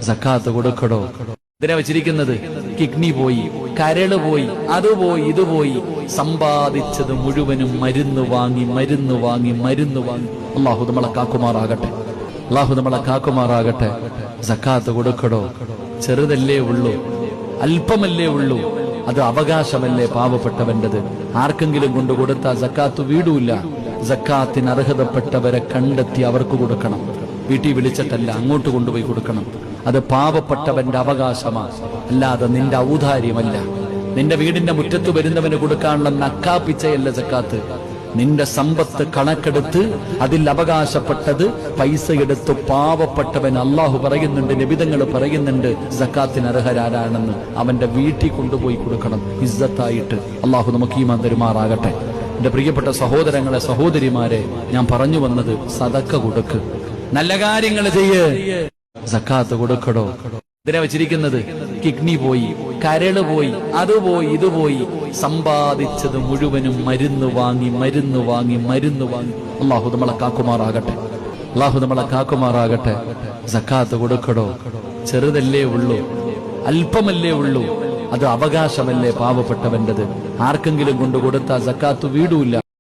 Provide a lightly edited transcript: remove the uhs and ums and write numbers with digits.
സക്കാത്ത് കൊടുക്കടോ. ഇതിനെ വെച്ചിരിക്കുന്നത് കിഡ്നി പോയി, കരള് പോയി, അതുപോയി, ഇതുപോയി, സമ്പാദിച്ചത് മുഴുവനും മരുന്ന് വാങ്ങി മരുന്ന് വാങ്ങി മരുന്ന് വാങ്ങി. അള്ളാഹു നമ്മളെ കാക്കുമാറാകട്ടെ, അള്ളാഹു നമ്മളെ കാക്കുമാറാകട്ടെ. സക്കാത്ത് കൊടുക്കടോ. ചെറുതല്ലേ ഉള്ളൂ, അല്പമല്ലേ ഉള്ളൂ, അത് അവകാശമല്ലേ പാവപ്പെട്ടവൻ്റെത്. ആർക്കെങ്കിലും കൊണ്ട് കൊടുത്താൽ സക്കാത്ത് വീടൂല്ല. സക്കാത്തിന് അർഹതപ്പെട്ടവരെ കണ്ടെത്തി അവർക്ക് കൊടുക്കണം. വീട്ടിൽ വിളിച്ചിട്ടല്ല, അങ്ങോട്ട് കൊണ്ടുപോയി കൊടുക്കണം. അത് പാവപ്പെട്ടവന്റെ അവകാശമാണ്, അല്ലാതെ നിന്റെ ഔദാര്യമല്ല. നിന്റെ വീടിന്റെ മുറ്റത്ത് വരുന്നവന് കൊടുക്കാനുള്ള നക്കാപ്പിച്ചയല്ല സക്കാത്ത്. നിന്റെ സമ്പത്ത് കണക്കെടുത്ത് അതിൽ അവകാശപ്പെട്ടത് പൈസ എടുത്ത് പാവപ്പെട്ടവൻ, അള്ളാഹു പറയുന്നുണ്ട്, നബിതങ്ങൾ പറയുന്നുണ്ട്, സക്കാത്തിന് അർഹരാരാണെന്ന് അവന്റെ വീട്ടിൽ കൊണ്ടുപോയി കൊടുക്കണം ഇസ്സത്തായിട്ട്. അള്ളാഹു നമുക്ക് ഈമാൻ തരുമാറാകട്ടെ. എന്റെ പ്രിയപ്പെട്ട സഹോദരങ്ങളെ, സഹോദരിമാരെ, ഞാൻ പറഞ്ഞു വന്നത് സദക്ക കൊടുക്ക്, നല്ല കാര്യങ്ങൾ ചെയ്യ്, സക്കാത്ത് കൊടുക്കടോ. ഇതിനെ വെച്ചിരിക്കുന്നത് കിഡ്നി പോയി, കരള് പോയി, അതുപോയി, ഇതുപോയി, സമ്പാദിച്ചത് മുഴുവനും മരുന്ന് വാങ്ങി മരുന്ന് വാങ്ങി മരുന്ന് വാങ്ങി. അള്ളാഹു നമ്മളെ കാക്കുമാറാകട്ടെ, അള്ളാഹു നമ്മളെ കാക്കുമാറാകട്ടെ. സക്കാത്ത് കൊടുക്കടോ. ചെറുതല്ലേ ഉള്ളൂ, അല്പമല്ലേ ഉള്ളൂ, അത് അവകാശമല്ലേ പാവപ്പെട്ടവൻ്റെത്. ആർക്കെങ്കിലും കൊണ്ട് കൊടുത്താൽ സക്കാത്ത് വീടൂല്ല.